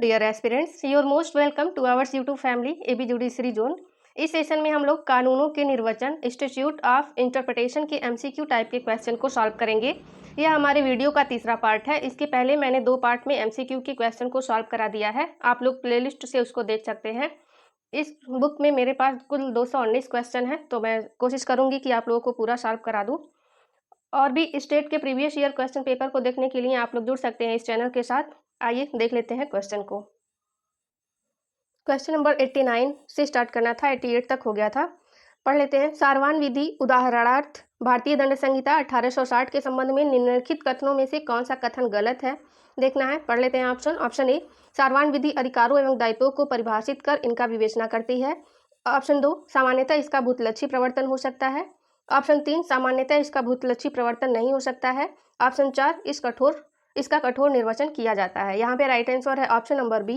Dear aspirants, your most welcome to ours YouTube family AB judiciary zone. इस session में हम लोग कानूनों के निर्वचन इंस्टीट्यूट ऑफ इंटरप्रिटेशन के एमसीक्यू टाइप के क्वेश्चन को सॉल्व करेंगे। यह हमारे वीडियो का तीसरा पार्ट है। इसके पहले मैंने 2 पार्ट में एमसीक्यू के क्वेश्चन को सॉल्व करा दिया है। आप लोग प्लेलिस्ट से उसको देख सकते हैं। इस बुक में मेरे पास कुल 219 क्वेश्चन है, तो मैं कोशिश करूँगी कि आप लोगों को पूरा सॉल्व करा दूँ। और भी स्टेट के प्रीवियस ईयर क्वेश्चन पेपर को देखने के लिए आप लोग जुड़ सकते हैं इस चैनल के साथ। आइए देख लेते हैं क्वेश्चन को। क्वेश्चन नंबर 89 से स्टार्ट करना था, 88 तक हो गया था। पढ़ लेते हैं। सारवान विधि उदाहरणार्थ भारतीय दंड संहिता 1860 के संबंध में निम्नलिखित कथनों में से कौन सा कथन गलत है, देखना है। पढ़ लेते हैं ऑप्शन। ऑप्शन ए, सारवान विधि अधिकारों एवं दायित्वों को परिभाषित कर इनका विवेचना करती है। ऑप्शन 2, सामान्यतः इसका भूतलक्षी प्रवर्तन हो सकता है। ऑप्शन 3, सामान्यतः इसका भूतलक्षी प्रवर्तन नहीं हो सकता है। ऑप्शन 4, इसका कठोर निर्वचन किया जाता है। यहाँ पे राइट आंसर है ऑप्शन नंबर बी,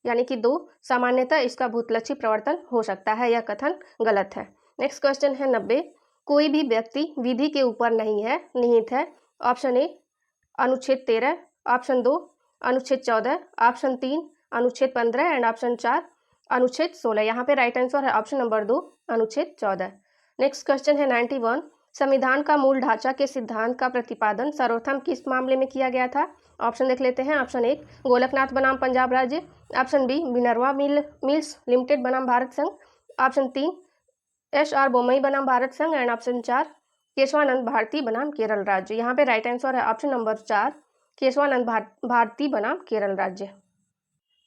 यानी कि 2, सामान्यतः इसका भूतलक्षी प्रवर्तन हो सकता है। यह कथन गलत है। नेक्स्ट क्वेश्चन है 90। कोई भी व्यक्ति विधि के ऊपर नहीं है, निहित है। ऑप्शन ए, अनुच्छेद 13। ऑप्शन 2, अनुच्छेद 14। ऑप्शन 3, अनुच्छेद 15 एंड ऑप्शन 4, अनुच्छेद 16। यहाँ पे राइट आंसर है ऑप्शन नंबर 2, अनुच्छेद 14। नेक्स्ट क्वेश्चन है 91। संविधान का मूल ढांचा के सिद्धांत का प्रतिपादन सर्वप्रथम किस मामले में किया गया था? ऑप्शन देख लेते हैं। ऑप्शन 1, गोलकनाथ बनाम पंजाब राज्य। Option b, Minerva Mills limited बनाम भारत संघ। Option 3, SR. बोम्मई बनाम भारत संघ एंड ऑप्शन 4, केशवानंद भारती बनाम केरल राज्य। यहाँ पे राइट आंसर है ऑप्शन नंबर 4, केशवानंद भारती बनाम केरल राज्य।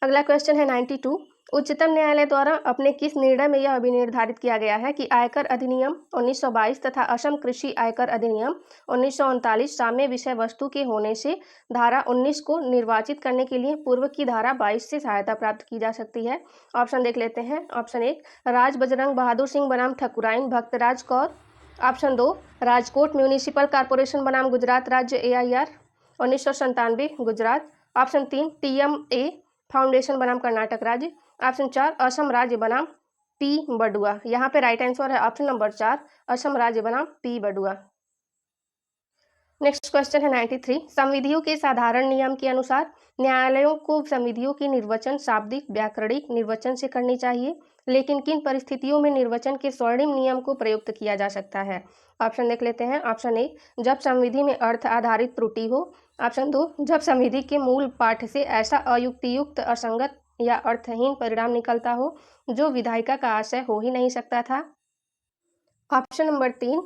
अगला क्वेश्चन है 92। उच्चतम न्यायालय द्वारा अपने किस निर्णय में यह अभिनिर्धारित किया गया है कि आयकर अधिनियम 1922 तथा असम कृषि आयकर अधिनियम 1939 साम्य विषय वस्तु के होने से धारा 19 को निर्वाचित करने के लिए पूर्व की धारा 22 से सहायता प्राप्त की जा सकती है? ऑप्शन देख लेते हैं। ऑप्शन 1, राज बजरंग बहादुर सिंह बनाम Thakurain Bhaktraj Kaur. Option 2, Rajkot municipal corporation बनाम गुजरात राज्य AIR 1997 Gujarat. Option 3, TMA foundation बनाम कर्नाटक राज्य। ऑप्शन 4, असम राज्य बनाम P बडुआ। यहाँ पे राइट आंसर है ऑप्शन नंबर 4, असम राज्य बनाम P बडुआ। नेक्स्ट क्वेश्चन है 93। संविधियों के साधारण नियम के अनुसार न्यायालयों को संविधियों की निर्वचन शाब्दिक व्याकरणिक निर्वचन से करनी चाहिए, लेकिन किन परिस्थितियों में निर्वचन के स्वर्णिम नियम को प्रयुक्त किया जा सकता है? ऑप्शन देख लेते हैं। ऑप्शन 1, जब संविधि में अर्थ आधारित त्रुटि हो। ऑप्शन 2, जब संविधि के मूल पाठ से ऐसा अयुक्तियुक्त, असंगत या अर्थहीन परिणाम निकलता हो जो विधायिका का आशय हो ही नहीं सकता था। ऑप्शन नंबर 3,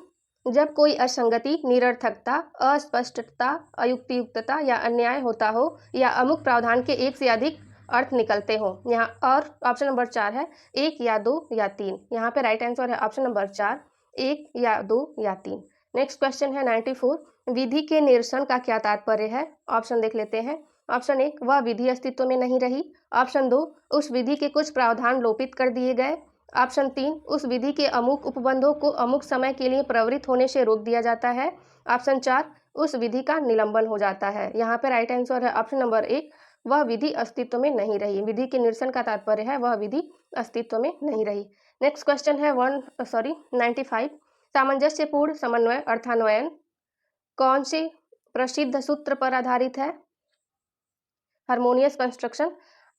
जब कोई असंगति, निरर्थकता, अस्पष्टता, अयुक्तियुक्तता या अन्याय होता हो या अमुक प्रावधान के एक से अधिक अर्थ निकलते हो। यहाँ और ऑप्शन नंबर 4 है 1 या 2 या 3। यहाँ पे राइट आंसर है ऑप्शन नंबर 4, 1 या 2 या 3। नेक्स्ट क्वेश्चन है 94। विधि के निरसन का क्या तात्पर्य है? ऑप्शन देख लेते हैं। ऑप्शन 1, वह विधि अस्तित्व में नहीं रही। ऑप्शन 2, उस विधि के कुछ प्रावधान लोपित कर दिए गए। ऑप्शन 3, उस विधि के अमुक उपबंधों को अमुक समय के लिए प्रवृत्त होने से रोक दिया जाता है। ऑप्शन 4, उस विधि का निलंबन हो जाता है। यहाँ पे राइट आंसर है ऑप्शन नंबर 1, वह विधि अस्तित्व में नहीं रही। विधि के निरसन का तात्पर्य है वह विधि अस्तित्व में नहीं रही। नेक्स्ट क्वेश्चन है 95। सामंजस्यपूर्ण समन्वय अर्थान्वयन कौन से प्रसिद्ध सूत्र पर आधारित है? Harmonious construction.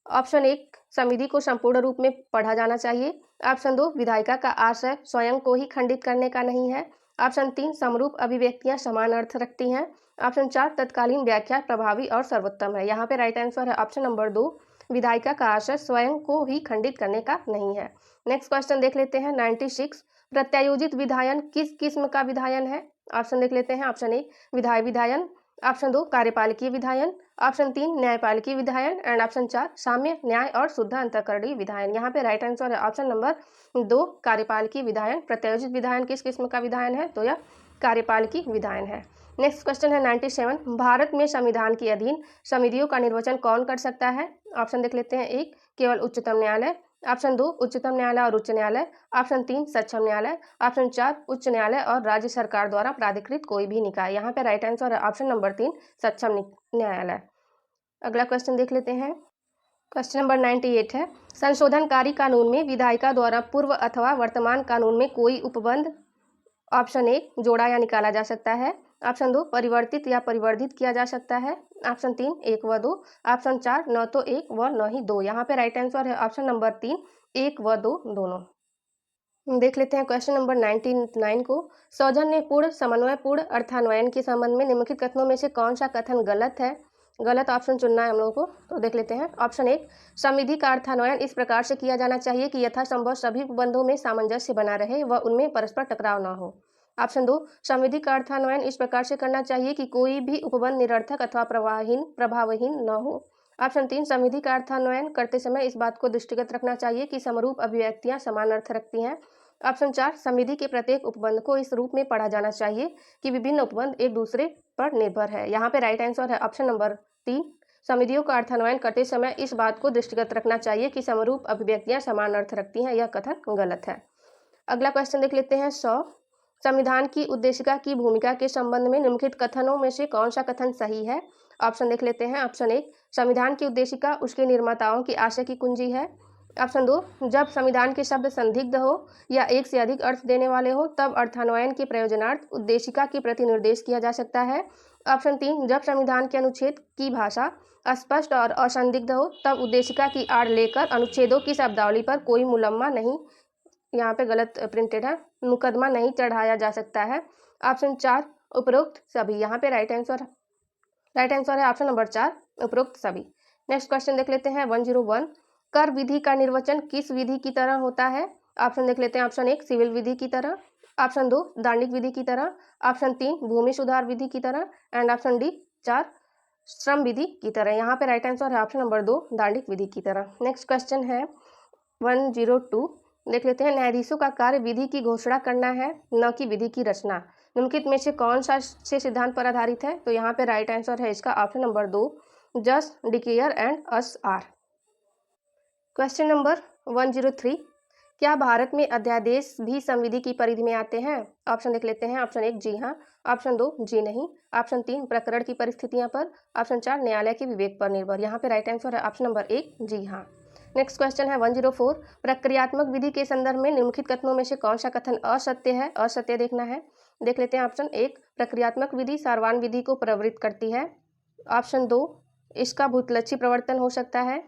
ऑप्शन 1, संविधि को संपूर्ण रूप में पढ़ा जाना चाहिए। ऑप्शन 2, विधायिका का आशय स्वयं को ही खंडित करने का नहीं है। ऑप्शन 3, समरूप अभिव्यक्तियां समान अर्थ रखती हैं। ऑप्शन 4, तत्कालीन व्याख्या प्रभावी और सर्वोत्तम है। यहाँ पे राइट आंसर है ऑप्शन नंबर 2, विधायिका का आशय स्वयं को ही खंडित करने का नहीं है। नेक्स्ट क्वेश्चन देख लेते हैं 96। प्रत्यायोजित विधायन किस किस्म का विधायन है? ऑप्शन देख लेते हैं। ऑप्शन 1, विधायी विधायन। ऑप्शन 2, कार्यपालिकीय विधायन। ऑप्शन 3, न्यायपालिकीय विधायन एंड ऑप्शन 4, साम्य न्याय और शुद्ध अंतःकरणीय विधायन। यहाँ पे राइट आंसर है ऑप्शन नंबर 2, कार्यपालिकीय विधायन। प्रत्यायोजित विधायन किस किस्म का विधायन है? तो यह कार्यपालिकीय विधायन है। नेक्स्ट क्वेश्चन है 97। भारत में संविधान के अधीन समितियों का निर्वचन कौन कर सकता है? ऑप्शन देख लेते हैं। 1, केवल उच्चतम न्यायालय। ऑप्शन 2, उच्चतम न्यायालय और उच्च न्यायालय। ऑप्शन 3, सक्षम न्यायालय। ऑप्शन 4, उच्च न्यायालय और राज्य सरकार द्वारा प्राधिकृत कोई भी निकाय। यहाँ पे राइट आंसर है ऑप्शन नंबर 3, सक्षम न्यायालय। अगला क्वेश्चन देख लेते हैं। क्वेश्चन नंबर 98 है, संशोधनकारी कानून में विधायिका द्वारा पूर्व अथवा वर्तमान कानून में कोई उपबंध ऑप्शन 1, जोड़ा या निकाला जा सकता है। ऑप्शन 2 परिवर्तित या परिवर्धित किया जा सकता है। ऑप्शन 3 1 व 2। ऑप्शन 4 न तो 1 व न ही 2। यहाँ पे राइट आंसर है ऑप्शन नंबर 3 1 व 2 दोनों। देख लेते हैं क्वेश्चन नंबर 99 को। सौजन्यपूर्ण समन्वयपूर्ण अर्थान्वयन के संबंध में निम्नलिखित कथनों में से कौन सा कथन गलत है? गलत ऑप्शन चुनना है हम लोगों को, तो देख लेते हैं। ऑप्शन 1 समविधि का अर्थान्वयन इस प्रकार से किया जाना चाहिए कि यथासंभव सभी उपबंधों में सामंजस्य बना रहे व उनमें परस्पर टकराव न हो। ऑप्शन 2 समविधि का अर्थान्वयन इस प्रकार से करना चाहिए कि कोई भी उपबंध निरर्थक अथवा प्रभावहीन न हो। ऑप्शन 3 समविधि का अर्थान्वयन करते समय इस बात को दृष्टिगत रखना चाहिए कि समरूप अभिव्यक्तियां समान अर्थ रखती हैं। ऑप्शन 4 समविधि के प्रत्येक उपबंध को इस रूप में पढ़ा जाना चाहिए कि विभिन्न उपबंध एक दूसरे पर निर्भर है। यहाँ पे राइट आंसर है ऑप्शन नंबर 3 समविधियों का अर्थान्वयन करते समय इस बात को दृष्टिगत रखना चाहिए कि समरूप अभिव्यक्तियां समान अर्थ रखती हैं। यह कथन गलत है। अगला क्वेश्चन देख लेते हैं। 100 संविधान की उद्देशिका की भूमिका के संबंध में निम्नलिखित कथनों में से कौन सा कथन सही है? ऑप्शन देख लेते हैं। ऑप्शन 1 संविधान की उद्देशिका उसके निर्माताओं की आशय की कुंजी है। ऑप्शन 2 जब संविधान के शब्द संदिग्ध हो या एक से अधिक अर्थ देने वाले हो तब अर्थान्वयन के प्रयोजनार्थ उद्देशिका की प्रति निर्देश किया जा सकता है। ऑप्शन 3 जब संविधान के अनुच्छेद की भाषा अस्पष्ट और असंदिग्ध हो तब उद्देशिका की आड़ लेकर अनुच्छेदों की शब्दावली पर कोई मुलम्मा नहीं, यहाँ पे गलत प्रिंटेड है, मुकदमा नहीं चढ़ाया जा सकता है। ऑप्शन 4 उपरोक्त सभी। यहाँ पे राइट आंसर है ऑप्शन नंबर 4 उपरोक्त सभी। नेक्स्ट क्वेश्चन देख लेते हैं। 101 कर विधि का निर्वचन किस विधि की तरह होता है? ऑप्शन देख लेते हैं। ऑप्शन 1 सिविल विधि की तरह। ऑप्शन 2 दांडिक विधि की तरह। ऑप्शन 3 भूमि सुधार विधि की तरह एंड ऑप्शन डी 4 श्रम विधि की तरह। यहाँ पे राइट आंसर है ऑप्शन नंबर 2 दांडिक विधि की तरह। नेक्स्ट क्वेश्चन है 102 देख लेते हैं। न्यायाधीशों का कार्य विधि की घोषणा करना है न कि विधि की रचना। निम्नलिखित में से कौन सा से सिद्धांत पर आधारित है? तो यहाँ पे राइट आंसर है इसका option number 2 just declare and us r. Question number 103 क्या भारत में अध्यादेश भी संविधि की परिधि में आते हैं? ऑप्शन देख लेते हैं। ऑप्शन 1 जी हाँ। ऑप्शन 2 जी नहीं। ऑप्शन 3 प्रकरण की परिस्थितियां पर। ऑप्शन 4 न्यायालय के विवेक पर निर्भर। यहाँ पे राइट आंसर है ऑप्शन नंबर 1 जी हाँ। नेक्स्ट क्वेश्चन है 104 प्रक्रियात्मक विधि के संदर्भ में निम्नलिखित कथनों में से कौन सा कथन असत्य है? असत्य देखना है। देख लेते हैं। ऑप्शन 1 प्रक्रियात्मक विधि सारवान विधि को प्रवृत्त करती है। ऑप्शन 2 इसका भूतलक्षी प्रवर्तन हो सकता है।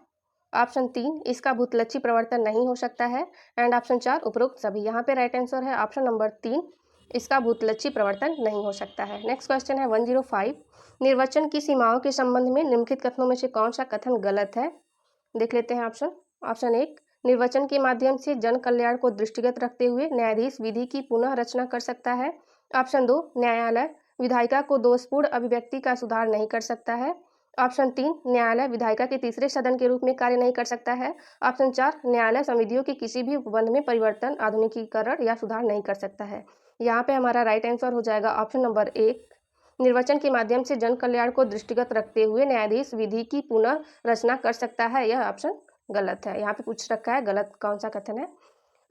ऑप्शन 3 इसका भूतलक्षी प्रवर्तन नहीं हो सकता है एंड ऑप्शन 4 उपरोक्त सभी। यहाँ पे राइट आंसर है ऑप्शन नंबर 3 इसका भूतलक्षी प्रवर्तन नहीं हो सकता है। नेक्स्ट क्वेश्चन है 105 निर्वचन की सीमाओं के संबंध में निम्नलिखित कथनों में से कौन सा कथन गलत है? देख लेते हैं ऑप्शन। ऑप्शन 1 निर्वचन के माध्यम से जन कल्याण को दृष्टिगत रखते हुए न्यायाधीश विधि की पुनः रचना कर सकता है। ऑप्शन 2 न्यायालय विधायिका को दोषपूर्ण अभिव्यक्ति का सुधार नहीं कर सकता है। ऑप्शन 3 न्यायालय विधायिका के तीसरे सदन के रूप में कार्य नहीं कर सकता है। ऑप्शन 4 न्यायालय संविधियों के किसी भी उपबंध में परिवर्तन आधुनिकीकरण या सुधार नहीं कर सकता है। यहाँ पे हमारा राइट आंसर हो जाएगा ऑप्शन नंबर 1 निर्वचन के माध्यम से जन कल्याण को दृष्टिगत रखते हुए न्यायाधीश विधि की पुनः रचना कर सकता है। यह ऑप्शन गलत है। यहाँ पे पूछ रखा है गलत कौन सा कथन है।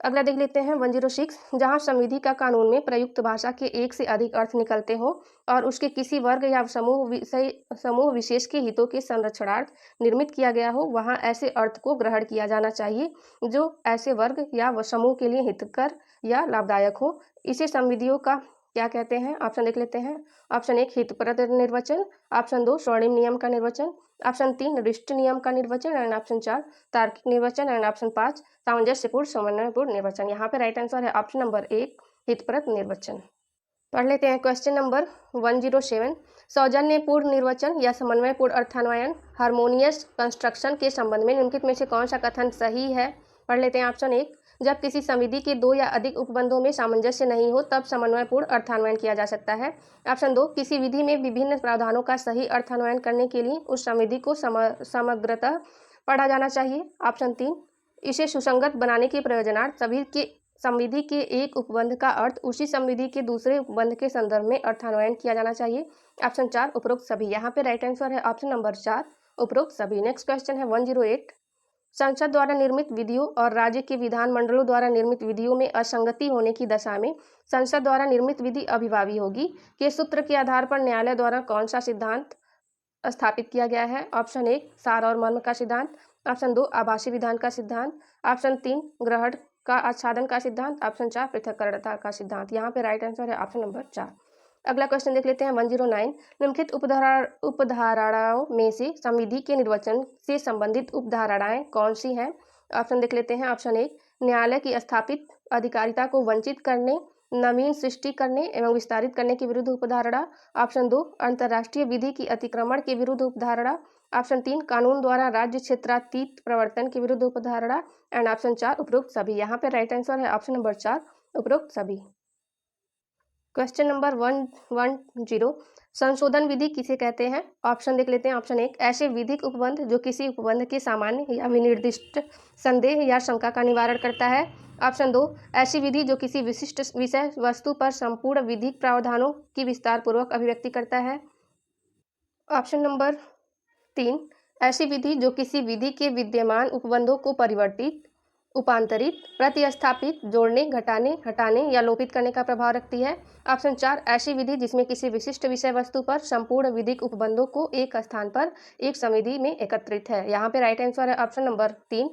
अगला देख लेते हैं 106 जहाँ संविधि का कानून में प्रयुक्त भाषा के एक से अधिक अर्थ निकलते हो और उसके किसी वर्ग या समूह विशेष के हितों के संरक्षणार्थ निर्मित किया गया हो वहाँ ऐसे अर्थ को ग्रहण किया जाना चाहिए जो ऐसे वर्ग या समूह के लिए हितकर या लाभदायक हो। इसे संविधियों का क्या कहते हैं? ऑप्शन देख लेते हैं। ऑप्शन 1 हितप्रद निर्वचन। ऑप्शन 2 स्वर्णिम नियम का निर्वचन। ऑप्शन 3 रिष्ट नियम का निर्वचन एंड ऑप्शन 4 तार्किक निर्वचन एंड ऑप्शन 5 सामंजस्यपूर्ण समन्वयपूर्ण निर्वचन। यहाँ पे राइट आंसर है ऑप्शन नंबर 1 हितप्रद निर्वचन। पढ़ लेते हैं क्वेश्चन नंबर 107 सौजन्यपूर्ण निर्वचन या समन्वयपूर्ण अर्थान्वयन हार्मोनियस कंस्ट्रक्शन के संबंध में निम्नलिखित में से कौन सा कथन सही है? पढ़ लेते हैं। ऑप्शन 1 जब किसी संविधि के 2 या अधिक उपबंधों में सामंजस्य नहीं हो तब समन्वयपूर्ण अर्थान्वयन किया जा सकता है। ऑप्शन 2 किसी विधि में विभिन्न प्रावधानों का सही अर्थान्वयन करने के लिए उस संविधि को समग्रतः पढ़ा जाना चाहिए। ऑप्शन 3 इसे सुसंगत बनाने के प्रयोजनार्थ सभी के संविधि के एक उपबंध का अर्थ उसी संविधि के दूसरे उपबंध के संदर्भ में अर्थान्वयन किया जाना चाहिए। ऑप्शन 4 उपरोक्त सभी। यहाँ पे राइट आंसर है ऑप्शन नंबर 4 उपरोक्त सभी। नेक्स्ट क्वेश्चन है 108 संसद द्वारा निर्मित विधियों और राज्य के विधानमंडलों द्वारा निर्मित विधियों में असंगति होने की दशा में संसद द्वारा निर्मित विधि अभिभावी होगी के सूत्र के आधार पर न्यायालय द्वारा कौन सा सिद्धांत स्थापित किया गया है? ऑप्शन 1 सार और मर्म का सिद्धांत। ऑप्शन 2 आभासी विधान का सिद्धांत। ऑप्शन 3 ग्रहण का आच्छादन का सिद्धांत। ऑप्शन 4 पृथक्करणता का सिद्धांत। यहाँ पे राइट आंसर है ऑप्शन नंबर 4। अगला क्वेश्चन देख लेते हैं 109। निम्नलिखित उपधारणाओं में से संविधि के निर्वचन से संबंधित उपधारणाएं कौन सी हैं? ऑप्शन देख लेते हैं। ऑप्शन 1 न्यायालय की स्थापित अधिकारिता को वंचित करने, नवीन सृष्टि करने एवं विस्तारित करने के विरुद्ध उपधारणा। ऑप्शन 2 अंतर्राष्ट्रीय विधि की अतिक्रमण के विरुद्ध उपधारणा। ऑप्शन 3 कानून द्वारा राज्य क्षेत्रातीत प्रवर्तन के विरुद्ध उपधारणा। एंड ऑप्शन 4 उपरोक्त सभी। यहाँ पे राइट आंसर है ऑप्शन नंबर 4 उपरोक्त सभी। क्वेश्चन नंबर 110 संशोधन विधि किसे कहते हैं? ऑप्शन देख लेते हैं। ऑप्शन 1 ऐसे विधिक उपबंध जो किसी उपबंध के सामान्य या विनिर्दिष्ट संदेह या शंका का निवारण करता है। ऑप्शन 2 ऐसी विधि जो किसी विशिष्ट विषय वस्तु पर संपूर्ण विधिक प्रावधानों की विस्तार पूर्वक अभिव्यक्ति करता है। ऑप्शन नंबर 3 ऐसी विधि जो किसी विधि के विद्यमान उपबंधों को परिवर्तित, उपांतरित, प्रतिस्थापित, जोड़ने, घटाने, हटाने या लोपित करने का प्रभाव रखती है। ऑप्शन 4 ऐसी विधि जिसमें किसी विशिष्ट विषय वस्तु पर संपूर्ण विधिक उपबंधों को एक स्थान पर एक संविधि में एकत्रित है। यहाँ पे राइट आंसर है ऑप्शन नंबर 3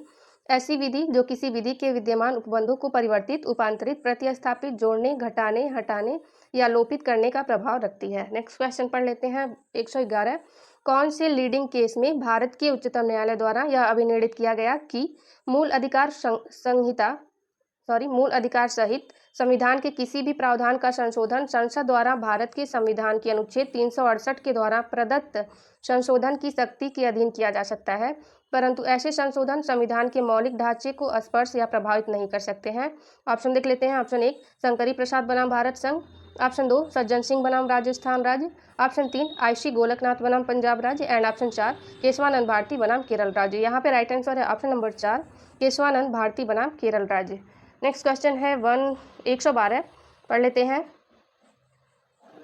ऐसी विधि जो किसी विधि के विद्यमान उपबंधों को परिवर्तित, उपांतरित, प्रतिस्थापित, जोड़ने, घटाने, हटाने या लोपित करने का प्रभाव रखती है। नेक्स्ट क्वेश्चन पढ़ लेते हैं 111। कौन से लीडिंग केस में भारत के उच्चतम न्यायालय द्वारा यह अभिनिर्णित किया गया कि मूल अधिकार सहित संविधान के किसी भी प्रावधान का संशोधन संसद द्वारा भारत के संविधान के अनुच्छेद 368 के द्वारा प्रदत्त संशोधन की शक्ति के अधीन किया जा सकता है, परंतु ऐसे संशोधन संविधान के मौलिक ढांचे को स्पर्श या प्रभावित नहीं कर सकते हैं? ऑप्शन देख लेते हैं। ऑप्शन 1 शंकरी प्रसाद बनाम भारत संघ। ऑप्शन 2 सज्जन सिंह बनाम राजस्थान राज्य। ऑप्शन 3 आईसी गोलकनाथ बनाम पंजाब राज्य। एंड ऑप्शन 4 केशवानंद भारती बनाम केरल राज्य। यहाँ पे राइट आंसर है ऑप्शन नंबर 4 केशवानंद भारती बनाम केरल राज्य। नेक्स्ट क्वेश्चन है 112 पढ़ लेते हैं।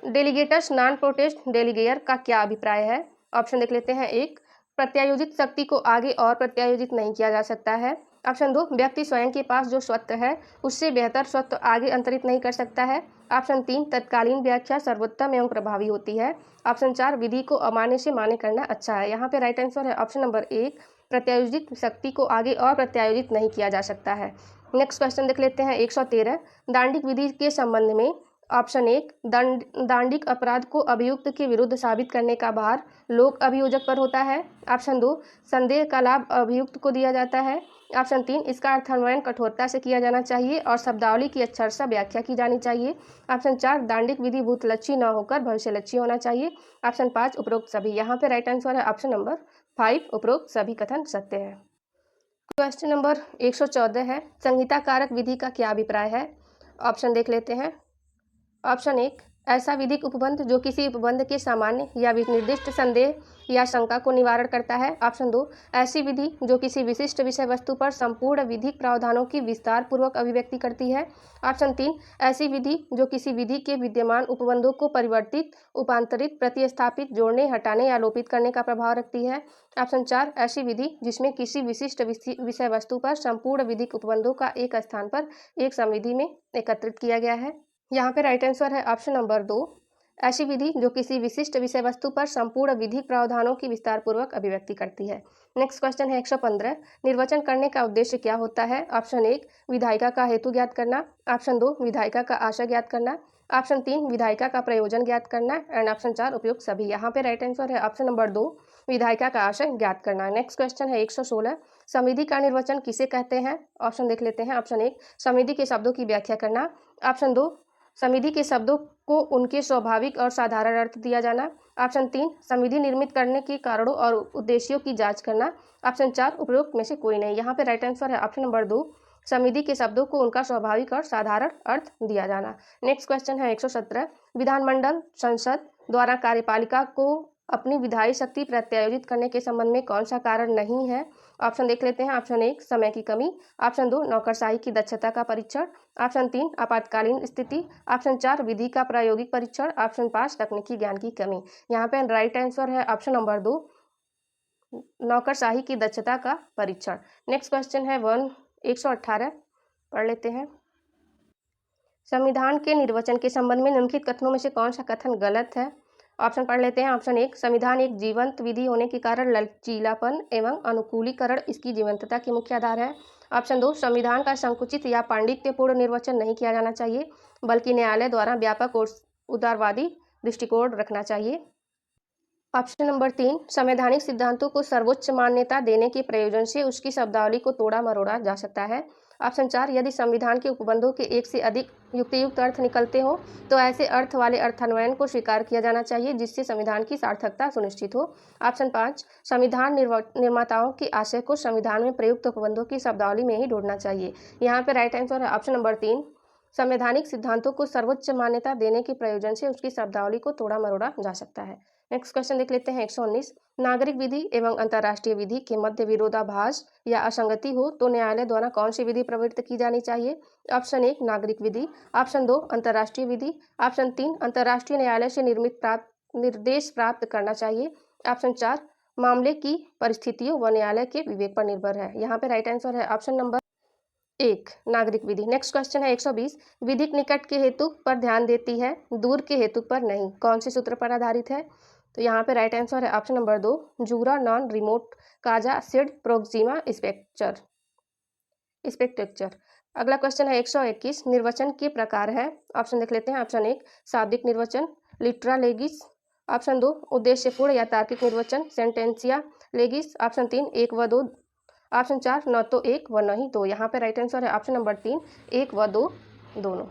डेलीगेटर्स नॉन प्रोटेस्ट डेलीगेयर का क्या अभिप्राय है? ऑप्शन देख लेते हैं। 1 प्रत्यायोजित शक्ति को आगे और प्रत्यायोजित नहीं किया जा सकता है। ऑप्शन 2 व्यक्ति स्वयं के पास जो स्वत्व है उससे बेहतर स्वत्व आगे अंतरित नहीं कर सकता है। ऑप्शन 3 तत्कालीन व्याख्या सर्वोत्तम एवं प्रभावी होती है। ऑप्शन 4 विधि को अमान्य से मान्य करना अच्छा है। यहाँ पे राइट आंसर है ऑप्शन नंबर 1 प्रत्यायोजित शक्ति को आगे और प्रत्यायोजित नहीं किया जा सकता है। नेक्स्ट क्वेश्चन देख लेते हैं 113 दांडिक विधि के संबंध में। ऑप्शन 1 दांडिक अपराध को अभियुक्त के विरुद्ध साबित करने का भार लोक अभियोजक पर होता है। ऑप्शन 2 संदेह का लाभ अभियुक्त को दिया जाता है। ऑप्शन 3 इसका अर्थान्वयन कठोरता से किया जाना चाहिए और शब्दावली की अक्षरशः व्याख्या की जानी चाहिए। ऑप्शन 4 दांडिक विधि भूतलक्षी न होकर भविष्यलक्षी होना चाहिए। ऑप्शन 5 उपरोक्त सभी। यहाँ पे राइट आंसर है ऑप्शन नंबर 5 उपरोक्त सभी कथन सत्य है। क्वेश्चन नंबर 114 है संहिता कारक विधि का क्या अभिप्राय है? ऑप्शन देख लेते हैं। ऑप्शन 1 ऐसा विधिक उपबंध जो किसी उपबंध के सामान्य या निर्दिष्ट संदेह या शंका को निवारण करता है। ऑप्शन 2 ऐसी विधि जो किसी विशिष्ट विषय वस्तु पर संपूर्ण विधिक प्रावधानों की विस्तार पूर्वक अभिव्यक्ति करती है। ऑप्शन 3 ऐसी विधि जो किसी विधि के विद्यमान उपबंधों को परिवर्तित, उपांतरित, प्रतिस्थापित, जोड़ने, हटाने या लोपित करने का प्रभाव रखती है। ऑप्शन 4 ऐसी विधि जिसमें किसी विशिष्ट विषय वस्तु पर संपूर्ण विधिक उपबंधों का एक स्थान पर एक संविधि में एकत्रित किया गया है। यहाँ पे राइट आंसर है ऑप्शन नंबर 2 ऐसी विधि जो किसी विशिष्ट विषय वस्तु पर संपूर्ण विधिक प्रावधानों की विस्तार पूर्वक अभिव्यक्ति करती है। नेक्स्ट क्वेश्चन है 115 निर्वचन करने का उद्देश्य क्या होता है? ऑप्शन 1 विधायिका का हेतु ज्ञात करना। ऑप्शन 2 विधायिका का आशय ज्ञात करना। ऑप्शन 3 विधायिका का प्रयोजन ज्ञात करना। एंड ऑप्शन 4 उपयुक्त सभी। यहाँ पे राइट आंसर है ऑप्शन नंबर 2 विधायिका का आशय ज्ञात करना। नेक्स्ट क्वेश्चन है 116 संविधि का निर्वचन किसे कहते हैं? ऑप्शन देख लेते हैं। ऑप्शन 1 संविधि के शब्दों की व्याख्या करना। ऑप्शन 2 संविधि के शब्दों को उनके स्वाभाविक और साधारण अर्थ दिया जाना। ऑप्शन 3 संविधि निर्मित करने के कारणों और उद्देश्यों की जांच करना। ऑप्शन 4 उपरोक्त में से कोई नहीं। यहाँ पे राइट आंसर है ऑप्शन नंबर 2 संविधि के शब्दों को उनका स्वाभाविक और साधारण अर्थ दिया जाना। नेक्स्ट क्वेश्चन है 117 विधानमंडल संसद द्वारा कार्यपालिका को अपनी विधायी शक्ति प्रत्यायोजित करने के संबंध में कौन सा कारण नहीं है? ऑप्शन देख लेते हैं। ऑप्शन 1 समय की कमी। ऑप्शन 2 नौकरशाही की दक्षता का परीक्षण। ऑप्शन 3 आपातकालीन स्थिति। ऑप्शन 4 विधि का प्रायोगिक परीक्षण। ऑप्शन 5 तकनीकी ज्ञान की कमी। यहाँ पे राइट आंसर है ऑप्शन नंबर 2 नौकरशाही की दक्षता का परीक्षण। नेक्स्ट क्वेश्चन है 118 पढ़ लेते हैं। संविधान के निर्वचन के संबंध में निम्नलिखित कथनों में से कौन सा कथन गलत है? ऑप्शन पढ़ लेते हैं। ऑप्शन 1 संविधान एक जीवंत विधि होने के कारण लचीलापन एवं अनुकूलीकरण इसकी जीवंतता के मुख्य आधार है। ऑप्शन 2 संविधान का संकुचित या पांडित्यपूर्ण निर्वचन नहीं किया जाना चाहिए, बल्कि न्यायालय द्वारा व्यापक उदारवादी दृष्टिकोण रखना चाहिए। ऑप्शन नंबर 3, संवैधानिक सिद्धांतों को सर्वोच्च मान्यता देने के प्रयोजन से उसकी शब्दावली को तोड़ा मरोड़ा जा सकता है। ऑप्शन 4, यदि संविधान के उपबंधों के एक से अधिक युक्तियुक्त अर्थ निकलते हो तो ऐसे अर्थ वाले अर्थान्वयन को स्वीकार किया जाना चाहिए जिससे संविधान की सार्थकता सुनिश्चित हो। ऑप्शन 5, संविधान निर्माताओं के आशय को संविधान में प्रयुक्त उपबंधों की शब्दावली में ही ढूंढना चाहिए। यहाँ पे राइट आंसर है ऑप्शन नंबर 3, संवैधानिक सिद्धांतों को सर्वोच्च मान्यता देने के प्रयोजन से उसकी शब्दावली को तोड़ा मरोड़ा जा सकता है। नेक्स्ट क्वेश्चन देख लेते हैं 119, नागरिक विधि एवं अंतर्राष्ट्रीय विधि के मध्य विरोधाभास या असंगति हो तो न्यायालय द्वारा कौन सी विधि प्रवृत्त की जानी चाहिए। ऑप्शन 1, नागरिक विधि। ऑप्शन 2, अंतर्राष्ट्रीय विधि। ऑप्शन 3, अंतर्राष्ट्रीय न्यायालय से निर्देश प्राप्त करना चाहिए। ऑप्शन 4, मामले की परिस्थितियों व न्यायालय के विवेक पर निर्भर है। यहाँ पे राइट आंसर है ऑप्शन नंबर 1, नागरिक विधि। नेक्स्ट क्वेश्चन है 120, विधिक निकट के हेतु पर ध्यान देती है, दूर के हेतु पर नहीं, कौन से सूत्र पर आधारित है। तो यहाँ पे राइट आंसर है ऑप्शन नंबर 2, जूरा नॉन रिमोट काजा सिड प्रोक्सिमा स्पेक्टेक्चर। अगला क्वेश्चन है 121, निर्वचन के प्रकार है। ऑप्शन देख लेते हैं। ऑप्शन 1, शाब्दिक निर्वचन लिट्रा लेगिस। ऑप्शन 2, उद्देश्यपूर्ण या तार्किक निर्वचन सेंटेंसिया लेगिस। ऑप्शन 3, 1 व 2। ऑप्शन 4, न तो 1 व न ही 2। यहाँ पे राइट आंसर है ऑप्शन नंबर 3, 1 व 2 दोनों।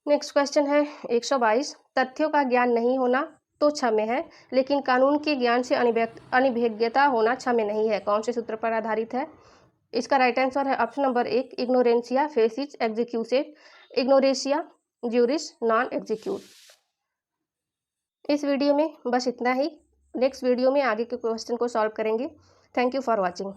नेक्स्ट क्वेश्चन है 122, तथ्यों का ज्ञान नहीं होना तो क्षम्य है लेकिन कानून के ज्ञान से अनिभिज्ञता होना क्षम्य नहीं है, कौन से सूत्र पर आधारित है। इसका राइट आंसर है ऑप्शन नंबर 1, इग्नोरेंसिया फेसिस एग्जीक्यूसेट इग्नोरेशिया ज्यूरिस नॉन एग्जीक्यूट। इस वीडियो में बस इतना ही। नेक्स्ट वीडियो में आगे के क्वेश्चन को सॉल्व करेंगे। Thank you for watching.